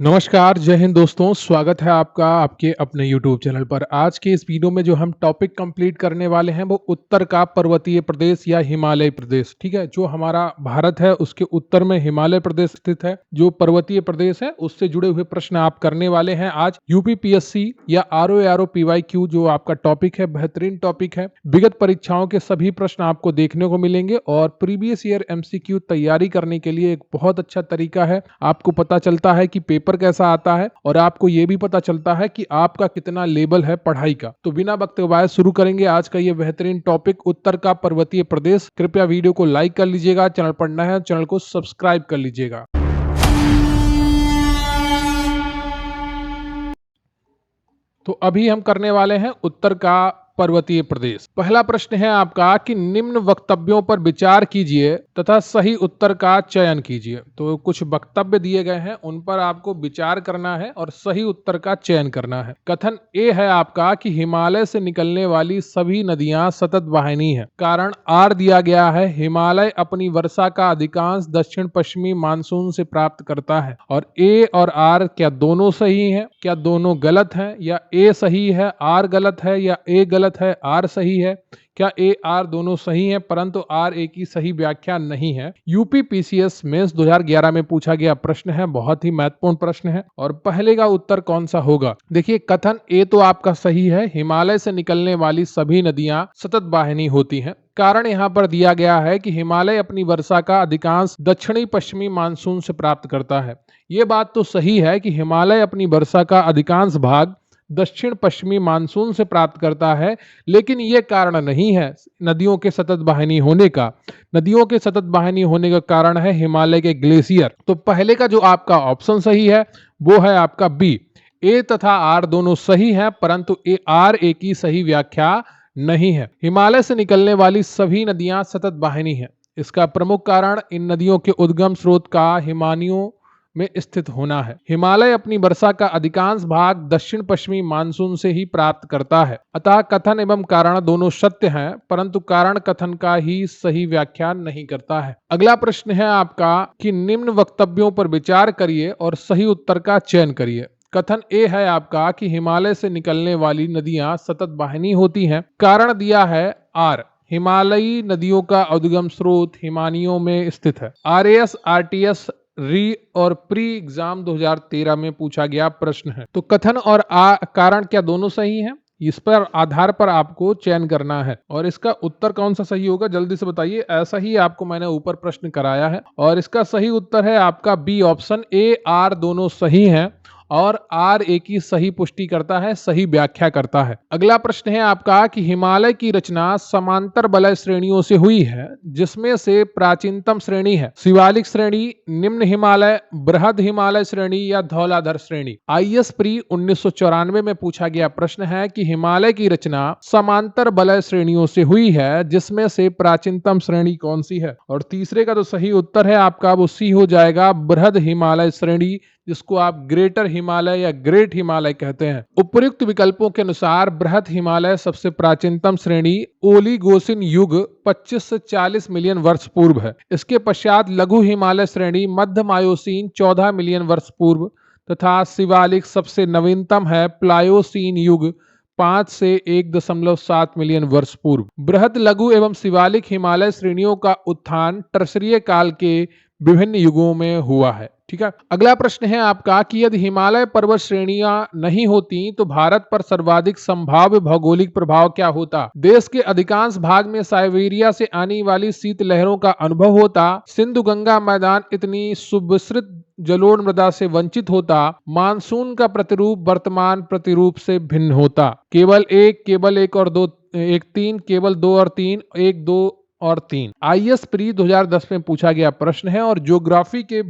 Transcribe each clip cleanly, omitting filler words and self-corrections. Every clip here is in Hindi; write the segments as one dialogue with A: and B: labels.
A: नमस्कार, जय हिंद दोस्तों। स्वागत है आपका आपके अपने YouTube चैनल पर। आज के इस वीडियो में जो हम टॉपिक कंप्लीट करने वाले हैं वो उत्तर का पर्वतीय प्रदेश या हिमालय प्रदेश। ठीक है, जो हमारा भारत है उसके उत्तर में हिमालय प्रदेश स्थित है। जो पर्वतीय प्रदेश है उससे जुड़े हुए प्रश्न आप करने वाले हैं आज। यूपीपीएससी या आरओ पीवाईक्यू जो आपका टॉपिक है, बेहतरीन टॉपिक है। विगत परीक्षाओं के सभी प्रश्न आपको देखने को मिलेंगे और प्रीवियस ईयर एमसीक्यू तैयारी करने के लिए एक बहुत अच्छा तरीका है। आपको पता चलता है कि पेपर कैसा आता है और आपको यह भी पता चलता है कि आपका कितना लेवल है पढ़ाई का। तो बिना वक्त गवाए शुरू करेंगे आज का ये बेहतरीन टॉपिक, उत्तर का पर्वतीय प्रदेश। कृपया वीडियो को लाइक कर लीजिएगा, चैनल पर नया है चैनल को सब्सक्राइब कर लीजिएगा। तो अभी हम करने वाले हैं उत्तर का पर्वतीय प्रदेश। पहला प्रश्न है आपका कि निम्न वक्तव्यों पर विचार कीजिए तथा सही उत्तर का चयन कीजिए। तो कुछ वक्तव्य दिए गए हैं, उन पर आपको विचार करना है और सही उत्तर का चयन करना है। कथन ए है आपका कि हिमालय से निकलने वाली सभी नदियां सतत वाहिनी है। कारण आर दिया गया है, हिमालय अपनी वर्षा का अधिकांश दक्षिण पश्चिमी मानसून से प्राप्त करता है। और ए और आर क्या दोनों सही है, क्या दोनों गलत है, या ए सही है आर गलत है, या ए गलत है आर सही है। क्या ए आर दोनों सही हैं परंतु आर ए की सही व्याख्या नहीं है। यूपी पीसीएस मेंस 2011 में पूछा गया प्रश्न है, बहुत ही महत्वपूर्ण प्रश्न है। और पहले का उत्तर कौन सा होगा? देखिए, कथन ए तो आपका सही है, हिमालय से निकलने वाली सभी नदियां सतत वाहिनी होती हैं। कारण यहाँ पर दिया गया है कि हिमालय अपनी वर्षा का अधिकांश दक्षिणी पश्चिमी मानसून से प्राप्त करता है। ये बात तो सही है कि हिमालय अपनी वर्षा का अधिकांश भाग दक्षिण पश्चिमी मानसून से प्राप्त करता है, लेकिन यह कारण नहीं है नदियों के सतत वाहिनी होने का। नदियों के सतत वाहिनी होने का कारण है हिमालय के ग्लेशियर। तो पहले का जो आपका ऑप्शन सही है वो है आपका बी। ए तथा आर दोनों सही हैं परंतु ए आर ए की सही व्याख्या नहीं है। हिमालय से निकलने वाली सभी नदियां सतत वाहिनी है। इसका प्रमुख कारण इन नदियों के उद्गम स्रोत का हिमानियों में स्थित होना है। हिमालय अपनी वर्षा का अधिकांश भाग दक्षिण पश्चिमी मानसून से ही प्राप्त करता है। अतः कथन एवं कारण दोनों सत्य हैं परंतु कारण कथन का ही सही व्याख्या नहीं करता है। अगला प्रश्न है आपका कि निम्न वक्तव्यों पर विचार करिए और सही उत्तर का चयन करिए। कथन ए है आपका कि हिमालय से निकलने वाली नदियां सतत वाहिनी होती हैं। कारण दिया है आर, हिमालयी नदियों का उद्गम स्रोत हिमानियों में स्थित है। आरएएस आरटीएस री और प्री एग्जाम 2013 में पूछा गया प्रश्न है। तो कथन और कारण क्या दोनों सही हैं? इस पर आधार पर आपको चयन करना है और इसका उत्तर कौन सा सही होगा जल्दी से बताइए। ऐसा ही आपको मैंने ऊपर प्रश्न कराया है और इसका सही उत्तर है आपका बी ऑप्शन। ए आर दोनों सही हैं और आर ए की सही पुष्टि करता है, सही व्याख्या करता है। अगला प्रश्न है आपका कि हिमालय की रचना समांतर वलय श्रेणियों से हुई है जिसमें से प्राचीनतम श्रेणी है शिवालिक श्रेणी, निम्न हिमालय, बृहद हिमालय श्रेणी या धौलाधर श्रेणी। आईएएस प्री 1994 में पूछा गया प्रश्न है कि हिमालय की रचना समांतर वलय श्रेणियों से हुई है जिसमें से प्राचीनतम श्रेणी कौन सी है। और तीसरे का तो सही उत्तर है आपका वो सी हो जाएगा, बृहद हिमालय श्रेणी, जिसको आप ग्रेटर हिमालय या ग्रेट हिमालय कहते हैं। उपयुक्त विकल्पों के अनुसार बृहद हिमालय सबसे प्राचीनतम श्रेणी ओलिगोसिन युग 25 से 40 मिलियन वर्ष पूर्व है। इसके पश्चात लघु हिमालय श्रेणी मध्य मायोसीन 14 मिलियन वर्ष पूर्व तथा शिवालिक सबसे नवीनतम है प्लायोसीन युग 5 से 1.7 मिलियन वर्ष पूर्व। बृहद, लघु एवं शिवालिक हिमालय श्रेणियों का उत्थान टर्सरीय काल के विभिन्न युगों में हुआ है। ठीक है, अगला प्रश्न है आपका कि यदि हिमालय पर्वत श्रेणियां नहीं होती तो भारत पर सर्वाधिक संभाव्य भौगोलिक प्रभाव क्या होता? देश के अधिकांश भाग में साइबेरिया से आने वाली शीत लहरों का अनुभव होता, सिंधु गंगा मैदान इतनी सुविस्तृत जलोढ़ मृदा से वंचित होता, मानसून का प्रतिरूप वर्तमान प्रतिरूप से भिन्न होता। केवल एक और दो, एक तीन, केवल दो और तीन, एक दो और 3। आईएएस प्री 2010 में पूछा गया प्रश्न है और ज्योग्राफी के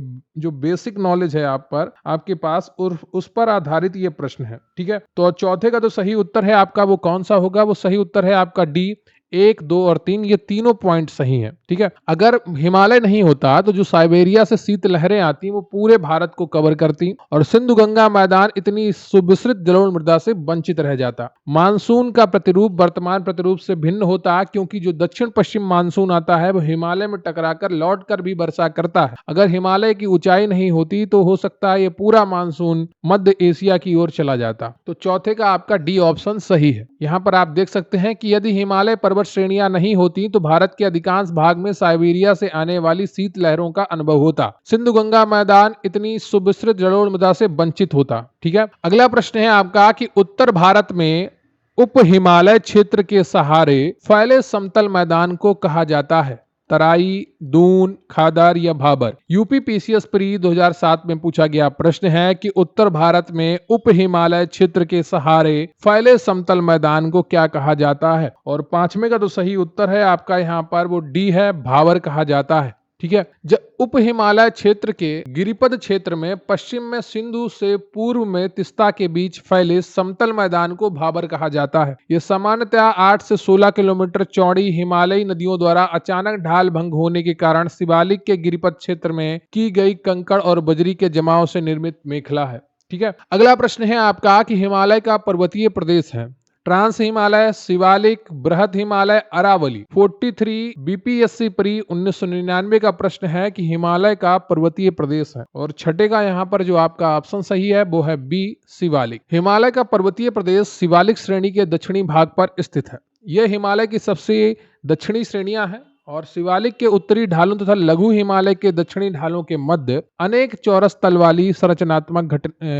A: जो बेसिक नॉलेज है आपके पास और उस पर आधारित ये प्रश्न है। ठीक है, तो चौथे का तो सही उत्तर है आपका वो कौन सा होगा? वो सही उत्तर है आपका डी, 1, 2 और 3 ये तीनों पॉइंट सही हैं। ठीक है, अगर हिमालय नहीं होता तो जो साइबेरिया से शीत लहरें आती वो पूरे भारत को कवर करती और सिंधु गंगा मैदान इतनी सुविस्तृत जलोढ़ मृदा से वंचित रह जाता। मानसून का प्रतिरूप वर्तमान प्रतिरूप से भिन्न होता क्योंकि जो दक्षिण पश्चिम मानसून आता है वो हिमालय में टकराकर लौट कर भी वर्षा करता है। अगर हिमालय की ऊंचाई नहीं होती तो हो सकता है ये पूरा मानसून मध्य एशिया की ओर चला जाता। तो चौथे का आपका डी ऑप्शन सही है। यहाँ पर आप देख सकते हैं कि यदि हिमालय पर्वत श्रेणियां नहीं होती तो भारत के अधिकांश भाग में साइबेरिया से आने वाली शीत लहरों का अनुभव होता। सिंधु गंगा मैदान इतनी सुविस्तृत जलोढ़ मृदा से वंचित होता। ठीक है, अगला प्रश्न है आपका कि उत्तर भारत में उप हिमालय क्षेत्र के सहारे फैले समतल मैदान को कहा जाता है। तराई, दून, खादर या भाबर। यूपी पीसीएस प्री 2007 में पूछा गया प्रश्न है कि उत्तर भारत में उप हिमालय क्षेत्र के सहारे फैले समतल मैदान को क्या कहा जाता है। और पांचवें का तो सही उत्तर है आपका यहाँ पर वो डी है, भाबर कहा जाता है। ठीक है, जब उप हिमालय क्षेत्र के गिरिपद क्षेत्र में पश्चिम में सिंधु से पूर्व में तिस्ता के बीच फैले समतल मैदान को भाबर कहा जाता है। यह सामान्यतः 8 से 16 किलोमीटर चौड़ी हिमालयी नदियों द्वारा अचानक ढाल भंग होने के कारण शिवालिक के गिरिपद क्षेत्र में की गई कंकड़ और बजरी के जमाव से निर्मित मेखला है। ठीक है, अगला प्रश्न है आपका कि हिमालय का पर्वतीय प्रदेश है। ट्रांस हिमालय, शिवालिक, बृहद हिमालय, अरावली। 43 बीपीएससी प्री 1999 का प्रश्न है कि हिमालय का पर्वतीय प्रदेश है। और छठे का यहाँ पर जो आपका ऑप्शन सही है वो है बी, शिवालिक। हिमालय का पर्वतीय प्रदेश शिवालिक श्रेणी के दक्षिणी भाग पर स्थित है। यह हिमालय की सबसे दक्षिणी श्रेणियां हैं और शिवालिक के उत्तरी ढालों तथा लघु हिमालय के दक्षिणी ढालों के मध्य अनेक चौरस तल वाली संरचनात्मक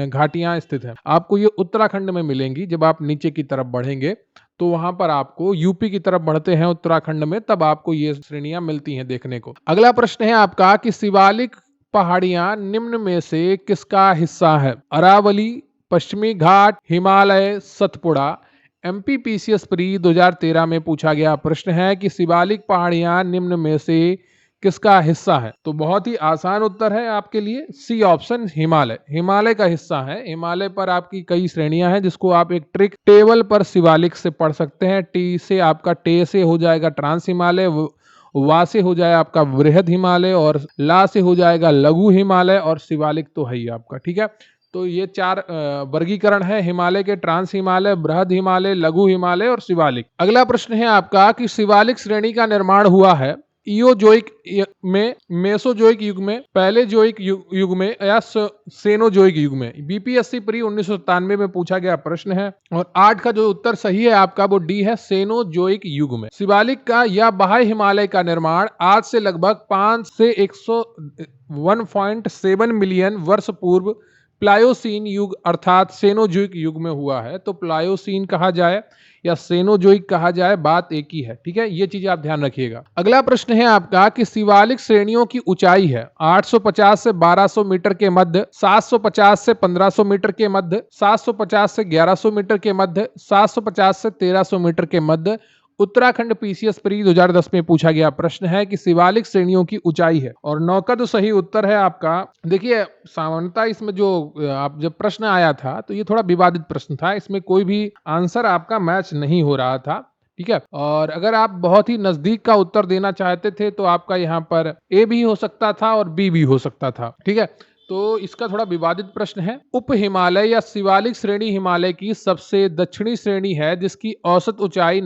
A: घाटियां स्थित हैं। आपको ये उत्तराखंड में मिलेंगी। जब आप नीचे की तरफ बढ़ेंगे तो वहां पर आपको यूपी की तरफ बढ़ते हैं उत्तराखंड में, तब आपको ये श्रेणियां मिलती हैं देखने को। अगला प्रश्न है आपका कि शिवालिक पहाड़ियां निम्न में से किसका हिस्सा है। अरावली, पश्चिमी घाट, Himalaya, Satpura. MP PCS pre 2013 में पूछा गया प्रश्न है कि शिवालिक पहाड़ियां निम्न में से किसका हिस्सा है। तो बहुत ही आसान उत्तर है आपके लिए सी ऑप्शन, हिमालय। हिमालय का हिस्सा है। हिमालय पर आपकी कई श्रेणियां हैं जिसको आप एक ट्रिक टेबल पर शिवालिक से पढ़ सकते हैं। टी से आपका टे से हो जाएगा ट्रांस हिमालय, वा से हो जाएगा आपका वृहद हिमालय और ला से हो जाएगा लघु हिमालय और शिवालिक तो है ही आपका। ठीक है, तो ये 4 वर्गीकरण है हिमालय के, ट्रांस हिमालय, बृहद हिमालय, लघु हिमालय और शिवालिक। अगला प्रश्न है आपका कि शिवालिक श्रेणी का निर्माण हुआ है इयोजोइक में, मेसोजोइक युग में, पहले जोइक युग में या सेनोजोइक युग में। बीपीएससी प्री 1997 में पूछा गया प्रश्न है। और 8 का जो उत्तर सही है आपका वो डी है, सेनोजोइक युग में। शिवालिक का या बाह्य हिमालय का निर्माण आज से लगभग 5 से 1.7 मिलियन वर्ष पूर्व प्लायोसीन युग अर्थात सेनोजोइक युग में हुआ है। तो प्लायोसीन कहा जाए या सेनोजोइक कहा जाए, बात एक ही है। ठीक है, ये चीज आप ध्यान रखिएगा। अगला प्रश्न है आपका कि शिवालिक श्रेणियों की ऊंचाई है 850 से 1200 मीटर के मध्य, 750 से 1500 मीटर के मध्य, 750 से 1100 मीटर के मध्य, 750 से 1300 मीटर के मध्य। उत्तराखंड पीसीएस प्री 2010 में पूछा गया प्रश्न है कि शिवालिक श्रेणियों की ऊंचाई है। और 9 का तो सही उत्तर है आपका। देखिए सामान्यतः इसमें जो आप जब प्रश्न आया था तो ये थोड़ा विवादित प्रश्न था, इसमें कोई भी आंसर आपका मैच नहीं हो रहा था। ठीक है, और अगर आप बहुत ही नजदीक का उत्तर देना चाहते थे तो आपका यहाँ पर ए भी हो सकता था और बी भी हो सकता था। ठीक है, तो इसका थोड़ा विवादित प्रश्न है। उप हिमालय या शिवालिक श्रेणी हिमालय की सबसे दक्षिणी श्रेणी है जिसकी औसत ऊंचाई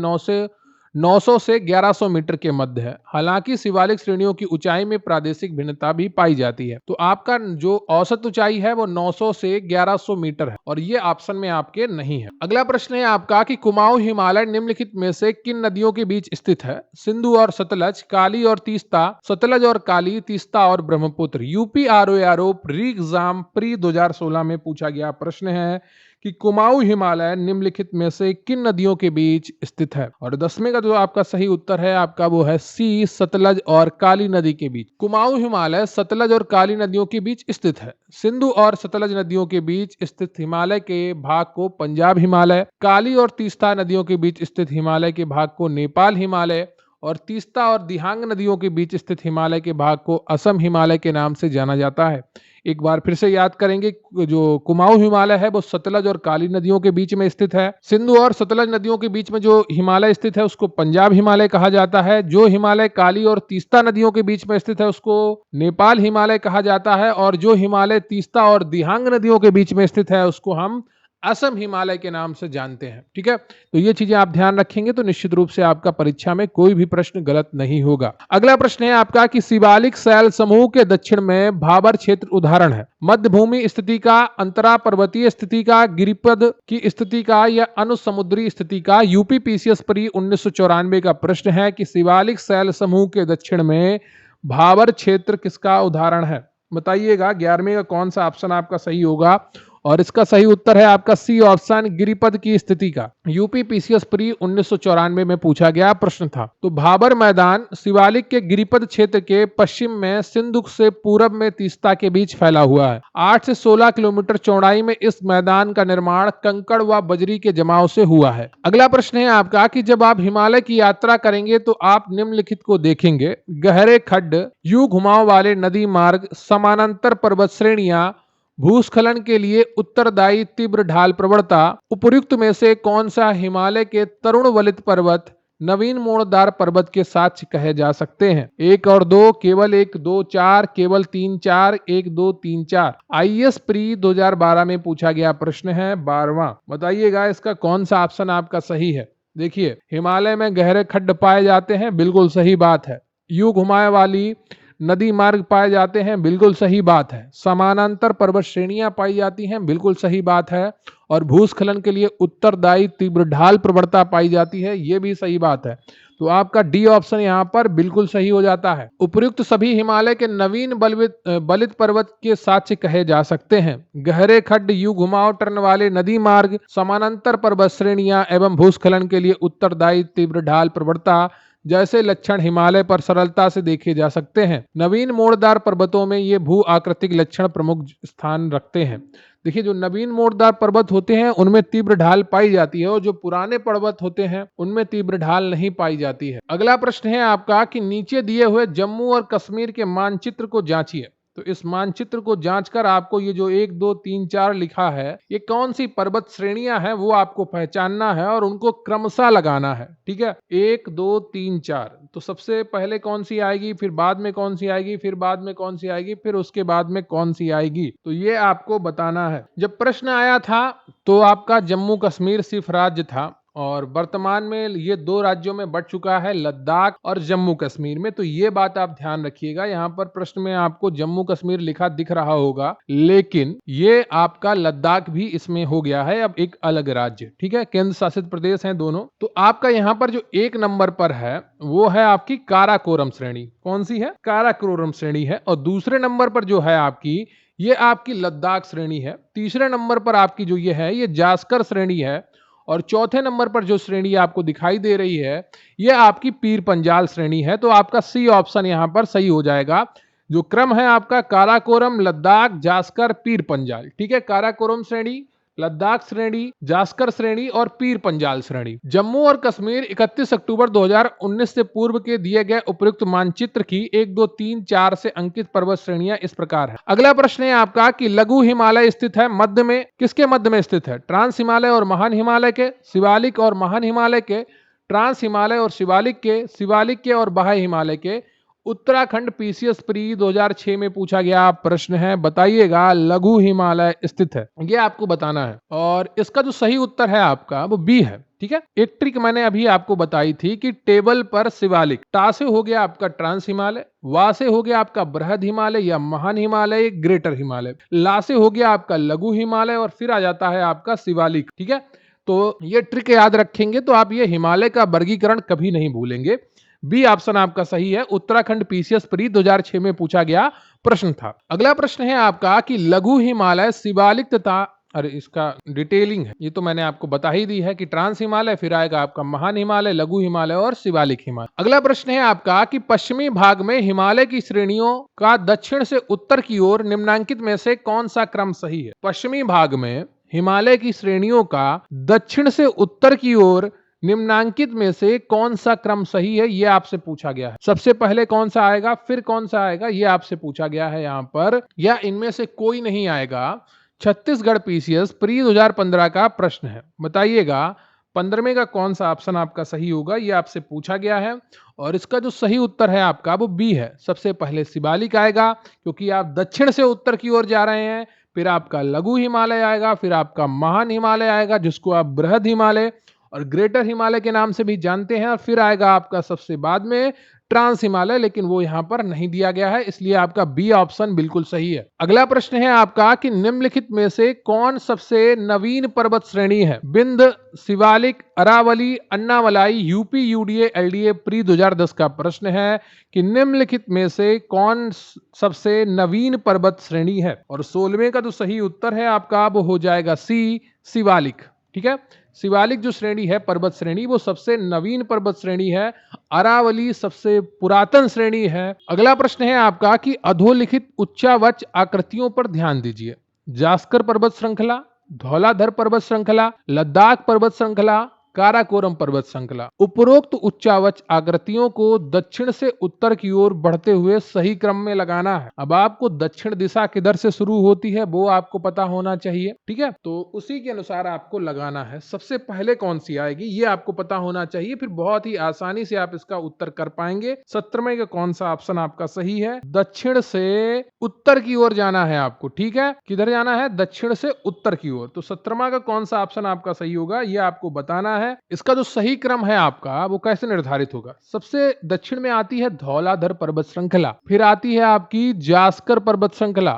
A: 900 से 1100 मीटर के मध्य है। हालांकि शिवालिक श्रेणियों की ऊंचाई में प्रादेशिक भिन्नता भी पाई जाती है। तो आपका जो औसत ऊंचाई है वो 900 से 1100 मीटर है और ये ऑप्शन में आपके नहीं है। अगला प्रश्न है आपका कि कुमाऊं हिमालय निम्नलिखित में से किन नदियों के बीच स्थित है। सिंधु और सतलज, काली और तीस्ता, सतलज और काली, तीस्ता और Brahmaputra. UP RO pre exam pre 2016 में पूछा गया प्रश्न है कि कुमाऊं हिमालय निम्नलिखित में से किन नदियों के बीच स्थित है। और 10वें का जो आपका सही उत्तर है आपका वो है सी, सतलज और काली नदी के बीच। कुमाऊं हिमालय सतलज और काली नदियों के बीच स्थित है। सिंधु और सतलज नदियों के बीच स्थित हिमालय के भाग को पंजाब हिमालय, काली और तीस्ता नदियों के बीच स्थित हिमालय के भाग को नेपाल हिमालय और तीस्ता और दिहांग नदियों के बीच स्थित हिमालय के भाग को असम हिमालय के नाम से जाना जाता है। एक बार फिर से याद करेंगे, जो कुमाऊं हिमालय है वो सतलज और काली नदियों के बीच में स्थित है। सिंधु और सतलज नदियों के बीच में जो हिमालय स्थित है उसको पंजाब हिमालय कहा जाता है। जो हिमालय काली और तीस्ता नदियों के बीच में स्थित है उसको नेपाल हिमालय कहा जाता है। और जो हिमालय तीस्ता और दिहांग नदियों के बीच में स्थित है उसको हम असम हिमालय के नाम से जानते हैं। ठीक है, तो ये चीजें आप ध्यान रखेंगे तो निश्चित रूप से आपका परीक्षा में कोई भी प्रश्न गलत नहीं होगा। अगला प्रश्न है आपका कि शिवालिक शैल समूह के दक्षिण में भाबर क्षेत्र उदाहरण है। मध्य भूमि स्थिति का, अंतरा पर्वतीय स्थिति का, गिरिपद की स्थिति का या अनुसमुद्री स्थिति का। यूपीपीसीएस प्री 1994 का प्रश्न है कि शिवालिक शैल समूह के दक्षिण में भाबर क्षेत्र किसका उदाहरण है? बताइएगा 11वें का कौन सा ऑप्शन आपका सही होगा। और इसका सही उत्तर है आपका सी ऑप्शन, गिरिपद की स्थिति का। यूपीपीसीएस प्री 1994 में पूछा गया प्रश्न था। तो भाबर मैदान शिवालिक के गिरिपद क्षेत्र के पश्चिम में सिंधु से पूरब में तीस्ता के बीच फैला हुआ है। 8 से 16 किलोमीटर चौड़ाई में इस मैदान का निर्माण कंकड़ व बजरी के जमाव से हुआ है। अगला प्रश्न है आपका कि जब आप हिमालय की यात्रा करेंगे तो आप निम्नलिखित को देखेंगे। गहरे खड्ड, यू घुमाव वाले नदी मार्ग, समानांतर पर्वत श्रेणियां, भूस्खलन के लिए उत्तरदायी तीव्र ढाल प्रवणता। उपर्युक्त में से कौन सा हिमालय के तरुण वलित पर्वत नवीन मोड़दार पर्वत के साक्ष्य कहे जा सकते हैं? 1 और 2, केवल 1, 2, 4, केवल 3, 4, 1, 2, 3, 4। आईएएस प्री 2012 में पूछा गया प्रश्न है 12वां। बताइएगा इसका कौन सा ऑप्शन आपका सही है। देखिए, हिमालय में गहरे खड्ड पाए जाते हैं, बिल्कुल सही बात है। यू घुमाए वाली नदी मार्ग पाए जाते हैं, बिल्कुल सही बात है। समानांतर पर्वत श्रेणियां पाई जाती हैं, बिल्कुल सही बात है। और भूस्खलन के लिए उत्तरदायी तीव्र ढाल प्रवणता पाई जाती है, यह भी सही बात है। तो आपका डी ऑप्शन यहां पर बिल्कुल सही हो जाता है। उपयुक्त सभी हिमालय के नवीन बलित पर्वत के साक्ष्य कहे जा सकते हैं। गहरे खड्ड, यू घुमाव टर्न वाले नदी मार्ग, समानांतर पर्वत श्रेणियां एवं भूस्खलन के लिए उत्तरदायी तीव्र ढाल प्रवणता जैसे लक्षण हिमालय पर सरलता से देखे जा सकते हैं। नवीन मोड़दार पर्वतों में ये भू आकृतिक लक्षण प्रमुख स्थान रखते हैं। देखिए, जो नवीन मोड़दार पर्वत होते हैं उनमें तीव्र ढाल पाई जाती है और जो पुराने पर्वत होते हैं उनमें तीव्र ढाल नहीं पाई जाती है। अगला प्रश्न है आपका कि नीचे दिए हुए जम्मू और कश्मीर के मानचित्र को जांचिए। तो इस मानचित्र को जांचकर आपको ये जो 1, 2, 3, 4 लिखा है, ये कौन सी पर्वत श्रेणियां हैं वो आपको पहचानना है और उनको क्रमशः लगाना है। ठीक है, 1, 2, 3, 4। तो सबसे पहले कौन सी आएगी, फिर बाद में कौन सी आएगी, फिर बाद में कौन सी आएगी, फिर उसके बाद में कौन सी आएगी, तो ये आपको बताना है। जब प्रश्न आया था तो आपका जम्मू कश्मीर सिर्फ राज्य था और वर्तमान में ये 2 राज्यों में बढ़ चुका है, लद्दाख और जम्मू कश्मीर में। तो ये बात आप ध्यान रखिएगा। यहाँ पर प्रश्न में आपको जम्मू कश्मीर लिखा दिख रहा होगा, लेकिन ये आपका लद्दाख भी इसमें हो गया है अब एक अलग राज्य। ठीक है, केंद्र शासित प्रदेश हैं दोनों। तो आपका यहाँ पर जो 1 नंबर पर है वो है आपकी काराकोरम श्रेणी। कौन सी है? काराकोरम श्रेणी है। और दूसरे नंबर पर जो है आपकी, ये आपकी लद्दाख श्रेणी है। तीसरे नंबर पर आपकी जो ये है ये जास्कर श्रेणी है। और चौथे नंबर पर जो श्रेणी आपको दिखाई दे रही है ये आपकी पीर पंजाल श्रेणी है। तो आपका सी ऑप्शन यहां पर सही हो जाएगा। जो क्रम है आपका काराकोरम, लद्दाख, जास्कर, पीर पंजाल। ठीक है, काराकोरम श्रेणी, लद्दाख श्रेणी, जास्कर श्रेणी और पीर पंजाल श्रेणी। जम्मू और कश्मीर 31 अक्टूबर 2019 से पूर्व के दिए गए उपयुक्त मानचित्र की 1, 2, 3, 4 से अंकित पर्वत श्रेणियां इस प्रकार है। अगला प्रश्न है आपका कि लघु हिमालय स्थित है मध्य में, किसके मध्य में स्थित है? ट्रांस हिमालय और महान हिमालय के, शिवालिक और महान हिमालय के, ट्रांस हिमालय और शिवालिक के, शिवालिक के और बाह्य हिमालय के। उत्तराखंड पीसीएस प्री 2006 में पूछा गया प्रश्न है। बताइएगा लघु हिमालय स्थित है, ये आपको बताना है। और इसका जो सही उत्तर है आपका वो बी है। ठीक है, एक ट्रिक मैंने अभी आपको बताई थी कि टेबल पर शिवालिक, टा से हो गया आपका ट्रांस हिमालय, वा से हो गया आपका बृहद हिमालय या महान हिमालय, ग्रेटर हिमालय, ला से हो गया आपका लघु हिमालय और फिर आ जाता है आपका शिवालिक। ठीक है, तो ये ट्रिक याद रखेंगे तो आप ये हिमालय का वर्गीकरण कभी नहीं भूलेंगे। बी ऑप्शन आपका सही है। उत्तराखंड पीसीएस प्री 2006 में पूछा गया प्रश्न था। अगला प्रश्न है आपका कि लघु हिमालय, शिवालिक तथा, अरे इसका डिटेलिंग है, ये तो मैंने आपको बता ही दी है कि ट्रांस हिमालय, फिर आएगा आपका महान हिमालय, लघु हिमालय और शिवालिक हिमालय। अगला प्रश्न है आपका कि पश्चिमी भाग में हिमालय की श्रेणियों का दक्षिण से उत्तर की ओर निम्नांकित में से कौन सा क्रम सही है? पश्चिमी भाग में हिमालय की श्रेणियों का दक्षिण से उत्तर की ओर निम्नांकित में से कौन सा क्रम सही है, ये आपसे पूछा गया है। सबसे पहले कौन सा आएगा, फिर कौन सा आएगा, ये आपसे पूछा गया है यहाँ पर, या इनमें से कोई नहीं आएगा। छत्तीसगढ़ पीसीएस प्री 2015 का प्रश्न है। बताइएगा 15वें का कौन सा ऑप्शन आपका सही होगा, ये आपसे पूछा गया है। और इसका जो सही उत्तर है आपका वो बी है। सबसे पहले शिवालिक आएगा, क्योंकि आप दक्षिण से उत्तर की ओर जा रहे हैं। फिर आपका लघु हिमालय आएगा, फिर आपका महान हिमालय आएगा, जिसको आप बृहद हिमालय और ग्रेटर हिमालय के नाम से भी जानते हैं। और फिर आएगा आपका सबसे बाद में ट्रांस हिमालय, लेकिन वो यहां पर नहीं दिया गया है, इसलिए आपका बी ऑप्शन बिल्कुल सही है। अगला प्रश्न है आपका कि निम्नलिखित में से कौन सबसे नवीन पर्वत श्रेणी है। Vindhya, Shivalik, Aravalli, Annamalai, UP UDA LDA pre 2010 का प्रश्न है कि निम्नलिखित में से कौन सबसे नवीन पर्वत श्रेणी है। और 16वें का जो सही उत्तर है आपका वो हो जाएगा सी, शिवालिक। ठीक है, शिवालिक जो श्रेणी है पर्वत श्रेणी वो सबसे नवीन पर्वत श्रेणी है। अरावली सबसे पुरातन श्रेणी है। अगला प्रश्न है आपका कि अधोलिखित उच्चावच आकृतियों पर ध्यान दीजिए। जास्कर पर्वत श्रृंखला, धौलाधर पर्वत श्रृंखला, लद्दाख पर्वत श्रृंखला, काराकोरम पर्वत श्रृंखला। उपरोक्त उच्चावच आकृतियों को दक्षिण से उत्तर की ओर बढ़ते हुए सही क्रम में लगाना है। अब आपको दक्षिण दिशा किधर से शुरू होती है वो आपको पता होना चाहिए। ठीक है, तो उसी के अनुसार आपको लगाना है। सबसे पहले कौन सी आएगी ये आपको पता होना चाहिए, फिर बहुत ही आसानी से आप इसका उत्तर कर पाएंगे। 17वें का कौन सा ऑप्शन आपका सही है। दक्षिण से उत्तर की ओर जाना है आपको। ठीक है, किधर जाना है, दक्षिण से उत्तर की ओर। तो 17वां का कौन सा ऑप्शन आपका सही होगा ये आपको बताना है। इसका जो सही क्रम है आपका वो कैसे निर्धारित होगा। सबसे दक्षिण में आती है धौलाधर पर्वत श्रृंखला, फिर आती है आपकी जास्कर पर्वत श्रृंखला,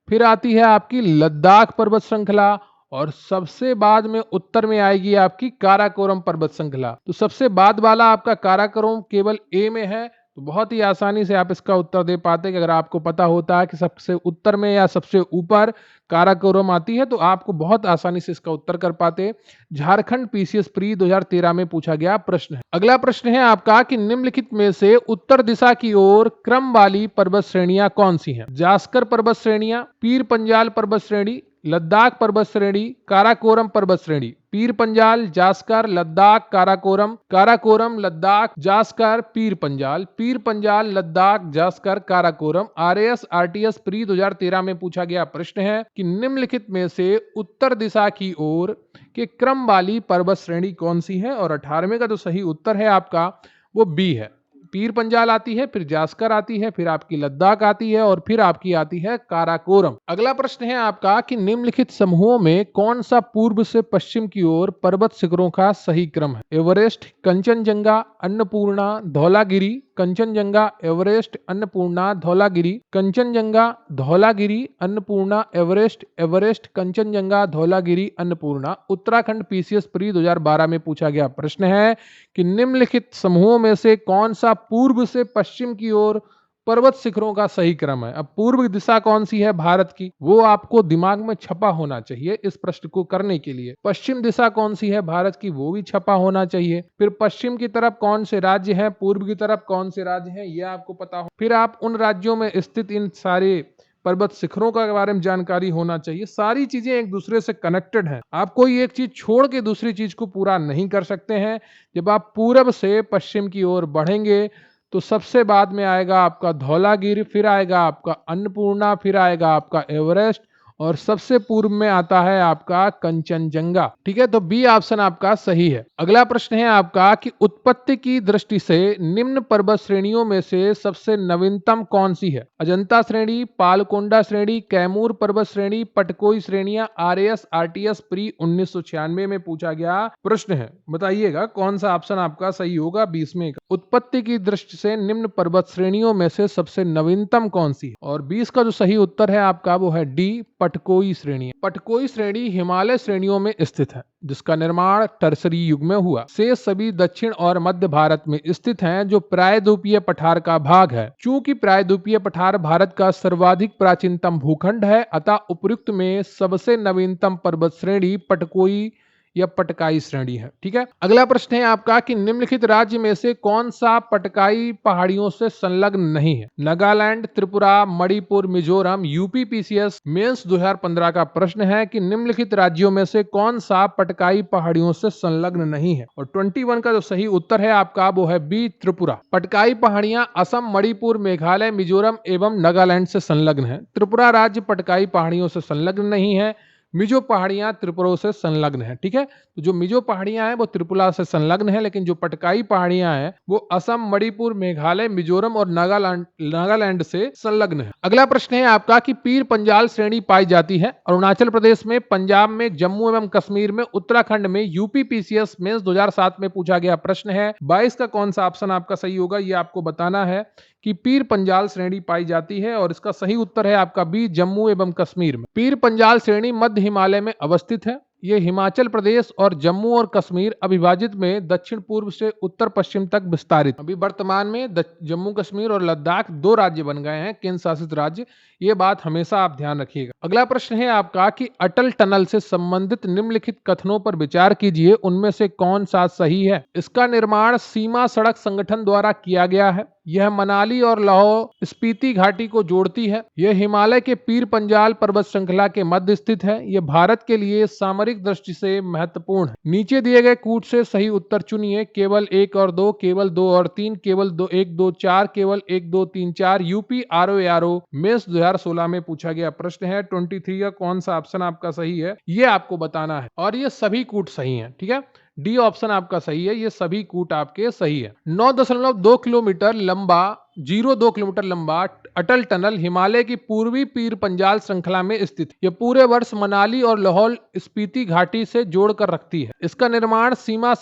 A: फिर आती है आपकी लद्दाख पर्वत श्रृंखला, और सबसे बाद में उत्तर में आएगी आपकी काराकोरम पर्वत श्रृंखला। तो सबसे बाद वाला आपका काराकोरम केवल ए में है, तो बहुत ही आसानी से आप इसका उत्तर दे पाते कि अगर आपको पता होता है कि सबसे उत्तर में या सबसे ऊपर काराकोरम आती है तो आपको बहुत आसानी से इसका उत्तर कर पाते। झारखंड पीसीएस प्री 2013 में पूछा गया प्रश्न है। अगला प्रश्न है आपका कि निम्नलिखित में से उत्तर दिशा की ओर क्रम वाली पर्वत श्रेणियां कौन सी हैं। जास्कर पर्वत श्रेणियां, पीर पंजाल पर्वत श्रेणी, लद्दाख पर्वत श्रेणी, काराकोरम पर्वत श्रेणी। Pir Panjal, Zanskar, Ladakh, Karakoram, Karakoram, Ladakh, Zanskar, Pir Panjal, Pir Panjal, Ladakh, Zanskar, Karakoram. RAS RTS pre 2013 में पूछा गया प्रश्न है कि निम्नलिखित में से उत्तर दिशा की ओर के क्रम वाली पर्वत श्रेणी कौन सी है। और 18वें का जो सही उत्तर है आपका वो बी है। पीर पंजाल आती है, फिर जास्कर आती है, फिर आपकी लद्दाख आती है, और फिर आपकी आती है काराकोरम। अगला प्रश्न है आपका कि निम्नलिखित समूहों में कौन सा पूर्व से पश्चिम की ओर पर्वत शिखरों का सही क्रम है। Everest, Kanchenjunga, Annapurna, Dhaulagiri, Kanchenjunga, Everest, Annapurna, Dhaulagiri, Kanchenjunga, Dhaulagiri, Annapurna, Everest, Everest, Kanchenjunga, Dhaulagiri, Annapurna. Uttarakhand PCS pre 2012 में पूछा गया प्रश्न है कि निम्नलिखित समूहों में से कौन सा पूर्व से पश्चिम की ओर पर्वत शिखरों का सही क्रम है। अब पूर्व दिशा कौन सी है भारत की वो आपको दिमाग में छपा होना चाहिए इस प्रश्न को करने के लिए। पश्चिम दिशा कौन सी है भारत की वो भी छपा होना चाहिए। फिर पश्चिम की तरफ कौन से राज्य हैं, पूर्व की तरफ कौन से राज्य हैं ये आपको पता हो। फिर आप उन राज्यों में स्थित इन सारे पर्वत शिखरों के बारे में जानकारी होना चाहिए। सारी चीजें एक दूसरे से कनेक्टेड हैं। आप कोई एक चीज छोड़ के दूसरी चीज को पूरा नहीं कर सकते हैं। जब आप पूरब से पश्चिम की ओर बढ़ेंगे तो सबसे बाद में आएगा आपका धौलागिरी, फिर आएगा आपका अन्नपूर्णा, फिर आएगा आपका एवरेस्ट, और सबसे पूर्व में आता है आपका कंचनजंगा। ठीक है, तो बी ऑप्शन आपका सही है। अगला प्रश्न है आपका कि उत्पत्ति की दृष्टि से निम्न पर्वत श्रेणियों में से सबसे नवीनतम कौन सी है। अजंता श्रेणी, पालकोंडा श्रेणी, कैमूर पर्वत श्रेणी, पटकोई श्रेणियां। आरएएस आरटीएस प्री 1996 में पूछा गया प्रश्न है। बताइएगा कौन सा ऑप्शन आपका सही होगा 20वें का। उत्पत्ति की दृष्टि से निम्न पर्वत श्रेणियों में से सबसे नवीनतम कौन सी है। और 20 का जो सही उत्तर है आपका वो है डी, पटकोई श्रेणी। पटकोई श्रेणी हिमालय श्रेणियों में स्थित है जिसका निर्माण टर्सरी युग में हुआ। शेष सभी दक्षिण और मध्य भारत में स्थित हैं जो प्रायद्वीपीय पठार का भाग है। चूंकि प्रायद्वीपीय पठार भारत का सर्वाधिक प्राचीनतम भूखंड है अतः उपयुक्त में सबसे नवीनतम पर्वत श्रेणी पटकोई या पटकाई श्रेणी है। ठीक है, अगला प्रश्न है आपका कि निम्नलिखित राज्य में से कौन सा पटकाई पहाड़ियों से संलग्न नहीं है? Nagaland, Tripura, Manipur, Mizoram, UP PCS mains 2015 का प्रश्न है कि निम्नलिखित राज्यों में से कौन सा पटकाई पहाड़ियों से संलग्न नहीं है? और 21 का जो सही उत्तर है आपका वो है बी, त्रिपुरा। पटकाई पहाड़ियां असम, मणिपुर, मेघालय, मिजोरम एवं नागालैंड से संलग्न है। त्रिपुरा राज्य पटकाई पहाड़ियों से संलग्न नहीं है। मिजो पहाड़ियां त्रिपुरा से संलग्न है। ठीक है, तो जो मिजो पहाड़ियां हैं वो त्रिपुरा से संलग्न है, लेकिन जो पटकाई पहाड़ियां हैं वो असम, मणिपुर, मेघालय, मिजोरम और नागालैंड से संलग्न है। अगला प्रश्न है आपका कि पीर पंजाल श्रेणी पाई जाती है अरुणाचल प्रदेश में, पंजाब में, जम्मू एवं कश्मीर में, उत्तराखंड में। यूपी पीसीएस मेंस 2007 में पूछा गया प्रश्न है। 22 का कौन सा ऑप्शन आपका सही होगा, ये आपको बताना है कि पीर पंजाल श्रेणी पाई जाती है, और इसका सही उत्तर है आपका बी, जम्मू एवं कश्मीर में। पीर पंजाल श्रेणी मध्य हिमालय में अवस्थित है। ये हिमाचल प्रदेश और जम्मू और कश्मीर अविभाजित में दक्षिण पूर्व से उत्तर पश्चिम तक विस्तारित। अभी वर्तमान में जम्मू कश्मीर और लद्दाख 2 राज्य बन गए हैं, केंद्र शासित राज्य। ये बात हमेशा आप ध्यान रखिएगा। अगला प्रश्न है आपका कि अटल टनल से संबंधित निम्नलिखित कथनों पर विचार कीजिए, उनमें से कौन सा सही है? इसका निर्माण सीमा सड़क संगठन द्वारा किया गया है। यह मनाली और लाहौल स्पीति घाटी को जोड़ती है। यह हिमालय के पीर पंजाल पर्वत श्रृंखला के मध्य स्थित है। यह भारत के लिए सामरिक दृष्टि से महत्वपूर्ण है। नीचे दिए गए कूट से सही उत्तर चुनिए, केवल 1 और 2, केवल 2 और 3, केवल 2, 1, 2, 4, केवल 1, 2, 3, 4। यूपी आरओ मेंस 2016 में पूछा गया प्रश्न है। 23 का कौन सा ऑप्शन आपका सही है, ये आपको बताना है, और ये सभी कूट सही है। ठीक है, डी ऑप्शन आपका सही है, ये सभी कूट आपके सही है। 9.2 किलोमीटर लंबा 0.2 किलोमीटर लंबा अटल टनल हिमालय की पूर्वी पीर पंजाल श्रृंखला में स्थित। यह पूरे वर्ष मनाली और लाहौल स्पीति घाटी से जोड़कर रखती है। इसका निर्माण सीमा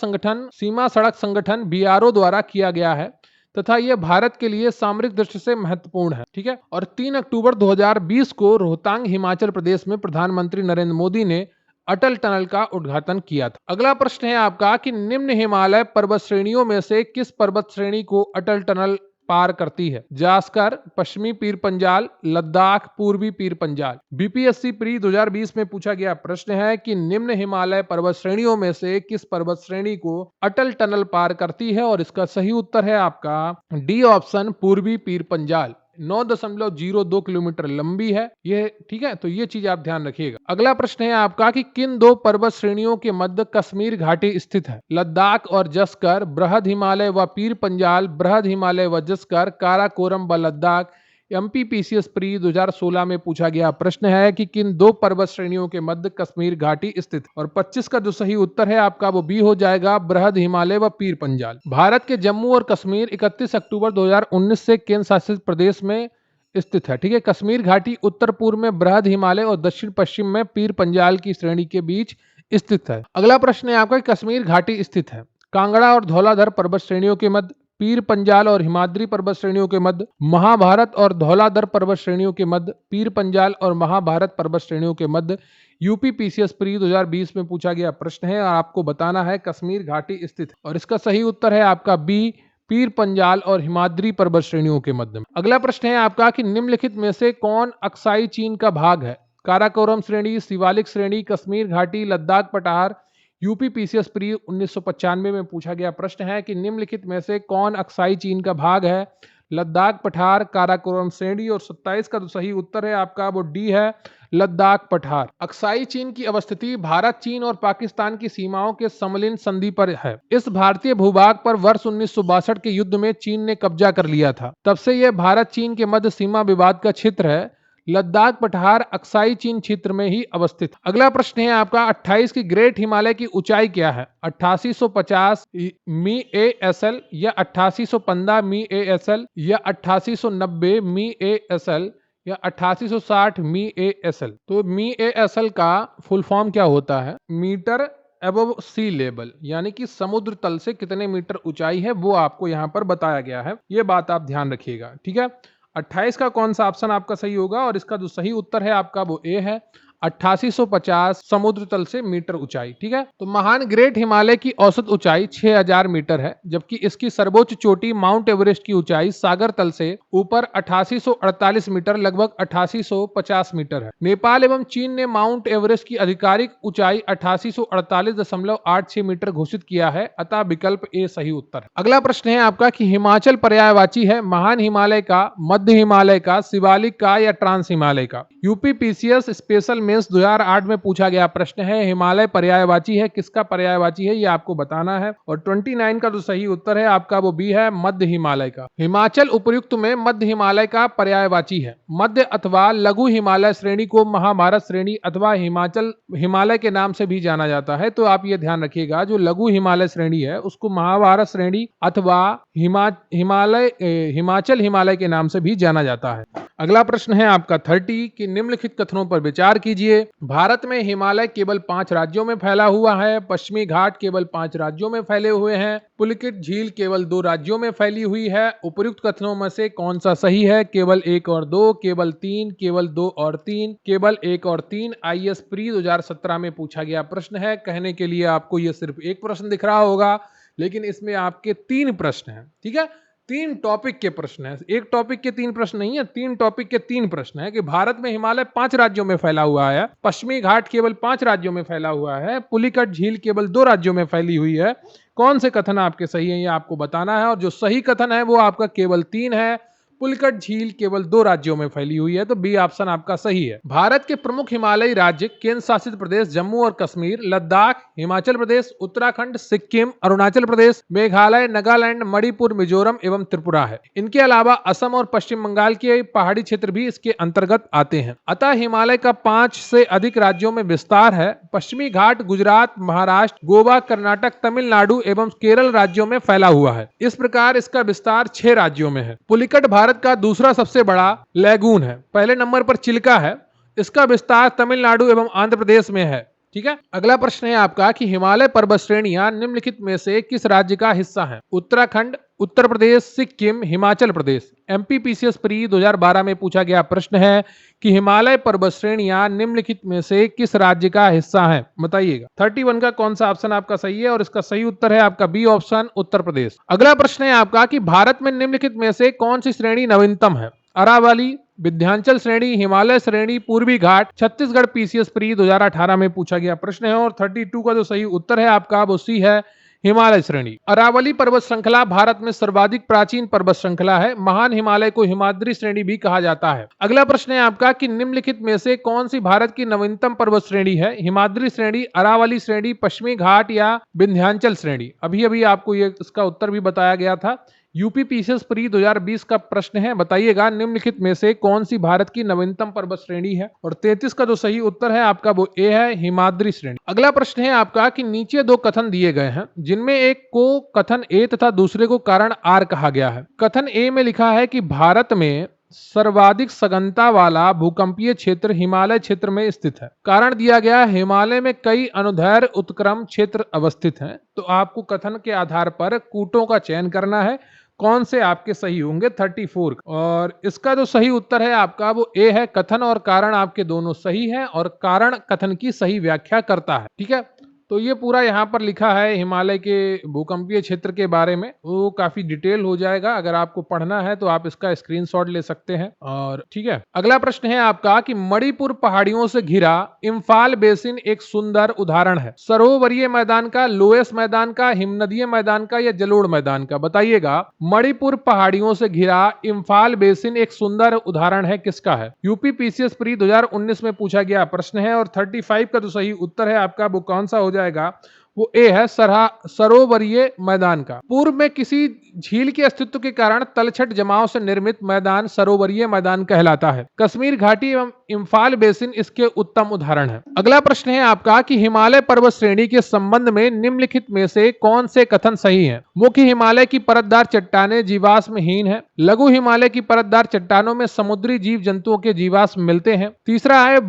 A: सड़क संगठन बीआरओ द्वारा किया गया है तथा यह भारत के लिए सामरिक दृष्टि से महत्वपूर्ण है। ठीक है, और 3 अक्टूबर 2020 को रोहतांग हिमाचल प्रदेश में प्रधानमंत्री नरेंद्र मोदी ने अटल टनल का उद्घाटन किया था। अगला प्रश्न है आपका कि निम्न हिमालय पर्वत श्रेणियों में से किस पर्वत श्रेणी को अटल टनल पार करती है? जास्कर, पश्चिमी पीर पंजाल, लद्दाख, पूर्वी पीर पंजाल। बीपीएससी प्री 2020 में पूछा गया प्रश्न है कि निम्न हिमालय पर्वत श्रेणियों में से किस पर्वत श्रेणी को अटल टनल पार करती है, और इसका सही उत्तर है आपका डी ऑप्शन, पूर्वी पीर पंजाल। 9.02 किलोमीटर लंबी है ये। ठीक है, तो ये चीज आप ध्यान रखिएगा। अगला प्रश्न है आपका कि किन 2 पर्वत श्रेणियों के मध्य कश्मीर घाटी स्थित है? लद्दाख और जस्कर, बृहद हिमालय व पीर पंजाल, बृहद हिमालय व जस्कर, काराकोरम व लद्दाख। एमपीपीसीएस प्री 2016 में पूछा गया प्रश्न है कि किन 2 पर्वत श्रेणियों के मध्य कश्मीर घाटी स्थित। और 25 का जो सही उत्तर है आपका वो बी हो जाएगा, बृहद हिमालय व पीर पंजाल। भारत के जम्मू और कश्मीर 31 अक्टूबर 2019 से केंद्र शासित प्रदेश में स्थित है। ठीक है, कश्मीर घाटी उत्तर पूर्व में बृहद हिमालय और दक्षिण पश्चिम में पीर पंजाल की श्रेणी के बीच स्थित है। अगला प्रश्न है आपका, कश्मीर घाटी स्थित है कांगड़ा और धौलाधर पर्वत श्रेणियों के मध्य, पीर पंजाल और हिमाद्री पर्वत श्रेणियों के मध्य, महाभारत और धौलाधर पर्वत श्रेणियों के मध्य, पीर पंजाल और महाभारत पर्वत श्रेणियों के मध्य। यूपी पीसीएस प्री 2020 में पूछा गया प्रश्न है और आपको बताना है कश्मीर घाटी स्थित, और इसका सही उत्तर है आपका बी, पीर पंजाल और हिमाद्री पर्वत श्रेणियों के मध्य। अगला प्रश्न है आपका कि निम्नलिखित में से कौन अक्साई चीन का भाग है? काराकोरम श्रेणी, शिवालिक श्रेणी, कश्मीर घाटी, लद्दाख पठार। यूपी पीसीएस प्री 1995 में पूछा गया प्रश्न है कि निम्नलिखित में से कौन अक्साई चीन का भाग है? लद्दाख पठार, काराकोरम श्रेणी। और 27 का जो सही उत्तर है आपका वो डी है, लद्दाख पठार। अक्साई चीन की अवस्थिति भारत, चीन और पाकिस्तान की सीमाओं के समलिन संधि पर है। इस भारतीय भूभाग पर वर्ष 1962 के युद्ध में चीन ने कब्जा कर लिया था। तब से यह भारत चीन के मध्य सीमा विवाद का क्षेत्र है। लद्दाख पठार अक्साई चीन क्षेत्र में ही अवस्थित। अगला प्रश्न है आपका 28 की ग्रेट हिमालय की ऊंचाई क्या है? 8850 मी ए एस एल या 8815 मी ए एस एल या 8890 मी ए एस एल या 8860 मी ए एस एल। तो मी ए एस एल का फुल फॉर्म क्या होता है? मीटर अबव सी लेवल, यानी कि समुद्र तल से कितने मीटर ऊंचाई है वो आपको यहाँ पर बताया गया है। ये बात आप ध्यान रखिएगा। ठीक है, 28 का कौन सा ऑप्शन आपका सही होगा, और इसका जो सही उत्तर है आपका वो ए है, 8850 समुद्र तल से मीटर ऊंचाई। ठीक है, तो महान ग्रेट हिमालय की औसत ऊंचाई 6000 मीटर है, जबकि इसकी सर्वोच्च चोटी माउंट एवरेस्ट की ऊंचाई सागर तल से ऊपर 8848 मीटर लगभग 8850 मीटर है। नेपाल एवं चीन ने माउंट एवरेस्ट की आधिकारिक ऊंचाई 8848.86 मीटर घोषित किया है, अतः विकल्प ए सही उत्तर है। अगला प्रश्न है आपका कि हिमाचल पर्यायवाची है महान हिमालय का, मध्य हिमालय का, शिवालिक का या ट्रांस हिमालय का? यूपी पीसीएस स्पेशल मेंस 2008 में पूछा गया प्रश्न है, हिमालय पर्यायवाची है, किसका पर्यायवाची है ये आपको बताना है। और 29 का जो सही उत्तर है आपका वो बी है, मध्य हिमालय का। हिमाचल उपर्युक्त में मध्य हिमालय का पर्यायवाची है। मध्य अथवा लघु हिमालय श्रेणी को महाभारत श्रेणी अथवा हिमाचल हिमालय के नाम से भी जाना जाता है, तो आप ये ध्यान रखिएगा, जो लघु हिमालय श्रेणी है उसको महाभारत श्रेणी अथवा हिमाचल हिमालय के नाम से भी जाना जाता है। अगला प्रश्न है आपका 30 कि निम्नलिखित कथनों पर विचार कीजिए। भारत में हिमालय केवल 5 राज्यों में फैला हुआ है, पश्चिमी घाट केवल 5 राज्यों में फैले हुए हैं, पुलिकट झील केवल 2 राज्यों में फैली हुई है। उपर्युक्त कथनों में से कौन सा सही है? केवल 1 और 2, केवल 3, केवल 2 और 3, केवल 1 और 3। आईएएस प्री 2017 में पूछा गया प्रश्न है। कहने के लिए आपको यह सिर्फ एक प्रश्न दिख रहा होगा, लेकिन इसमें आपके 3 प्रश्न हैं। ठीक है, 3 टॉपिक के प्रश्न है, एक टॉपिक के 3 प्रश्न नहीं है, 3 टॉपिक के 3 प्रश्न है कि भारत में हिमालय 5 राज्यों में फैला हुआ है, पश्चिमी घाट केवल 5 राज्यों में फैला हुआ है, पुलिकट झील केवल 2 राज्यों में फैली हुई है। कौन से कथन आपके सही है ये आपको बताना है, और जो सही कथन है वो आपका केवल 3 है, पुलिकट झील केवल 2 राज्यों में फैली हुई है, तो बी ऑप्शन आपका सही है। भारत के प्रमुख हिमालयी राज्य केंद्र शासित प्रदेश जम्मू और कश्मीर, लद्दाख, हिमाचल प्रदेश, उत्तराखंड, सिक्किम, अरुणाचल प्रदेश, मेघालय, नागालैंड, मणिपुर, मिजोरम एवं त्रिपुरा है। इनके अलावा असम और पश्चिम बंगाल के पहाड़ी क्षेत्र भी इसके अंतर्गत आते हैं। अतः हिमालय का 5 से अधिक राज्यों में विस्तार है। पश्चिमी घाट गुजरात, महाराष्ट्र, गोवा, कर्नाटक, तमिलनाडु एवं केरल राज्यों में फैला हुआ है। इस प्रकार इसका विस्तार 6 राज्यों में है। पुलिकट भारत का दूसरा सबसे बड़ा लैगून है। पहले नंबर पर चिल्का है, इसका विस्तार तमिलनाडु एवं आंध्र प्रदेश में है। ठीक है, अगला प्रश्न है आपका कि हिमालय पर्वत श्रेणियां निम्नलिखित में से किस राज्य का हिस्सा हैं? उत्तराखंड, उत्तर प्रदेश, सिक्किम, हिमाचल प्रदेश। एमपीपीसीएस प्री 2012 में पूछा गया प्रश्न है कि हिमालय पर्वत श्रेणियां निम्नलिखित में से किस राज्य का हिस्सा हैं? बताइएगा 31 का कौन सा ऑप्शन आपका सही है, और इसका सही उत्तर है आपका बी ऑप्शन, उत्तर प्रदेश। अगला प्रश्न है आपका कि भारत में निम्नलिखित में से कौन सी श्रेणी नवीनतम है? अरावली, विंध्याचल श्रेणी, हिमालय श्रेणी, पूर्वी घाट। छत्तीसगढ़ पीसीएस प्री 2018 में पूछा गया प्रश्न है, और 32 का जो सही उत्तर है आपका वो सी है, हिमालय श्रेणी। अरावली पर्वत श्रृंखला भारत में सर्वाधिक प्राचीन पर्वत श्रृंखला है। महान हिमालय को हिमाद्री श्रेणी भी कहा जाता है। अगला प्रश्न है आपका कि निम्नलिखित में से कौन सी भारत की नवीनतम पर्वत श्रेणी है? हिमाद्री श्रेणी, अरावली श्रेणी, पश्चिमी घाट या विंध्याचल श्रेणी? अभी अभी आपको ये इसका उत्तर भी बताया गया था। यूपी पीसीएस प्री 2020 का प्रश्न है, बताइएगा निम्नलिखित में से कौन सी भारत की नवीनतम पर्वत श्रेणी है? और 33 का जो सही उत्तर है आपका वो ए है, हिमाद्री श्रेणी। अगला प्रश्न है आपका कि नीचे 2 कथन दिए गए हैं, जिनमें एक को कथन ए तथा दूसरे को कारण आर कहा गया है। कथन ए में लिखा है कि भारत में सर्वाधिक सघनता वाला भूकंपीय क्षेत्र हिमालय क्षेत्र में स्थित है। कारण दिया गया है हिमालय में कई अनुदैर्ध्य उत्क्रम क्षेत्र अवस्थित हैं। तो आपको कथन के आधार पर कूटों का चयन करना है, कौन से आपके सही होंगे 34। और इसका जो सही उत्तर है आपका वो ए है, कथन और कारण आपके दोनों सही है, और कारण कथन की सही व्याख्या करता है। ठीक है, तो ये पूरा यहाँ पर लिखा है हिमालय के भूकंपीय क्षेत्र के बारे में, वो काफी डिटेल हो जाएगा। अगर आपको पढ़ना है तो आप इसका स्क्रीनशॉट ले सकते हैं। और ठीक है, अगला प्रश्न है आपका कि मणिपुर पहाड़ियों से घिरा इम्फाल बेसिन एक सुंदर उदाहरण है। सरोवरीय मैदान का, लोएस मैदान का, हिमनदीय मैदान का या जलोढ़ मैदान का? बताइएगा मणिपुर पहाड़ियों से घिरा इम्फाल बेसिन एक सुंदर उदाहरण है, किसका है? यूपी पीसीएस प्री 2019 में पूछा गया प्रश्न है, और 35 का जो सही उत्तर है आपका वो कौन सा हो जाएगा? वो ए है, सरोवरीय मैदान का। पूर्व में किसी झील के अस्तित्व के कारण तलछट जमाव से निर्मित मैदान सरोवरीय मैदान कहलाता है। कश्मीर घाटी एवं इम्फाल बेसिन इसके उत्तम उदाहरण है। अगला प्रश्न है आपका कि हिमालय पर्वत श्रेणी के संबंध में निम्नलिखित में से कौन से कथन सही हैं? मुख्य हिमालय की परतदार चट्टानें जीवाश्महीन है। लघु हिमालय की परतदार चट्टानों में समुद्री जीव जंतुओं के जीवाश्म मिलते हैं। तीसरा है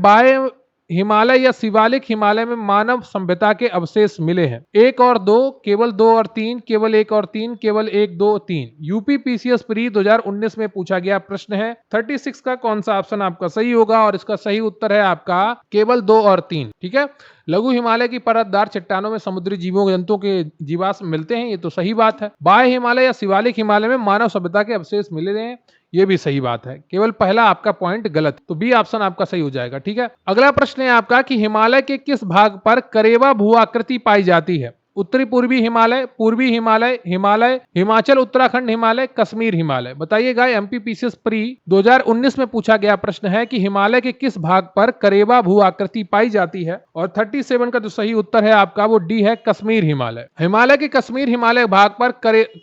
A: हिमालय या शिवालिक हिमालय में मानव सभ्यता के अवशेष मिले हैं? 1 और 2, केवल 2 और 3, केवल 1 और 3, केवल 1, 2, 3। यूपी पीसीएस प्री 2019 में पूछा गया प्रश्न है। 36 का कौन सा ऑप्शन आपका सही होगा? और इसका सही उत्तर है आपका केवल 2 और 3। ठीक है, लघु हिमालय की परतदार चट्टानों में समुद्री जीवों जंतुओं के जीवाश्म मिलते हैं, ये तो सही बात है। बाह्य हिमालय या शिवालिक हिमालय में मानव सभ्यता के अवशेष मिले हैं, ये भी सही बात है। केवल पहला आपका पॉइंट गलत, तो बी ऑप्शन आपका सही हो जाएगा। ठीक है, अगला प्रश्न है आपका कि हिमालय के किस भाग पर करेवा भू आकृति पाई जाती है? उत्तरी पूर्वी हिमालय, पूर्वी हिमालय, हिमालय, हिमाचल उत्तराखंड हिमालय, कश्मीर हिमालय। बताइएगा, एमपीपीसीएस प्री 2019 में पूछा गया प्रश्न है कि हिमालय के किस भाग पर करेवा भू आकृति पाई जाती है? और 37 का जो सही उत्तर है आपका वो डी है, कश्मीर हिमालय। हिमालय के कश्मीर हिमालय भाग पर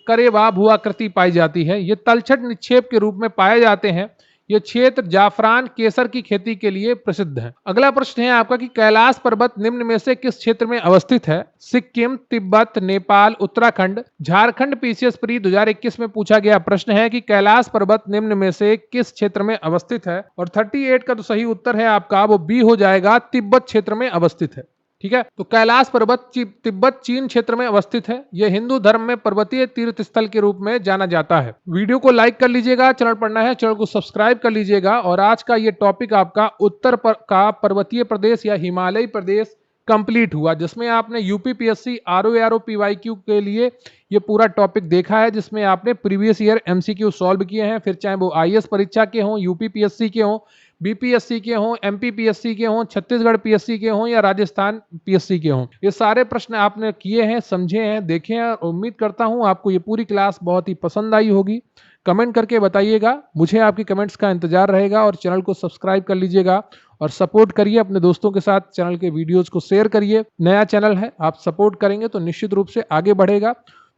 A: करेवा भू आकृति पाई जाती है। ये तलछट निक्षेप के रूप में पाए जाते हैं। ये क्षेत्र जाफरान केसर की खेती के लिए प्रसिद्ध है। अगला प्रश्न है आपका कि कैलाश पर्वत निम्न में से किस क्षेत्र में अवस्थित है? सिक्किम, तिब्बत, नेपाल, उत्तराखंड, झारखंड। पीसीएस प्री 2021 में पूछा गया प्रश्न है कि कैलाश पर्वत निम्न में से किस क्षेत्र में अवस्थित है? और 38 का जो सही उत्तर है आपका वो बी हो जाएगा, तिब्बत क्षेत्र में अवस्थित है। ठीक है, तो कैलाश पर्वत तिब्बत चीन क्षेत्र में अवस्थित है। यह हिंदू धर्म में पर्वतीय तीर्थ स्थल के रूप में जाना जाता है। वीडियो को लाइक कर लीजिएगा, चैनल पर नया है चैनल को सब्सक्राइब कर लीजिएगा। और आज का ये टॉपिक आपका उत्तर का पर्वतीय प्रदेश या हिमालयी प्रदेश कंप्लीट हुआ, जिसमें आपने यूपीपीएससी आरओ पीवाईक्यू के लिए ये पूरा टॉपिक देखा है, जिसमें आपने प्रीवियस ईयर एमसीक्यू सॉल्व किए हैं, फिर चाहे वो आईएएस परीक्षा के हों, यूपीपीएससी के हों, बीपीएससी के हों, एमपीपीएससी के हों, छत्तीसगढ़ पीएससी के हों या राजस्थान पीएससी के हों। ये सारे प्रश्न आपने किए हैं, समझे हैं, देखे हैं। उम्मीद करता हूं आपको ये पूरी क्लास बहुत ही पसंद आई होगी। कमेंट करके बताइएगा, मुझे आपके कमेंट्स का इंतजार रहेगा। और चैनल को सब्सक्राइब कर लीजिएगा और सपोर्ट करिए अपने दोस्तों के साथ। चैनल के वीडियोज को शेयर करिए। नया चैनल है, आप सपोर्ट करेंगे तो निश्चित रूप से आगे बढ़ेगा।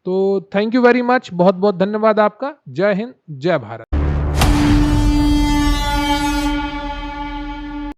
A: तो थैंक यू वेरी मच, बहुत बहुत धन्यवाद आपका। जय हिंद, जय भारत।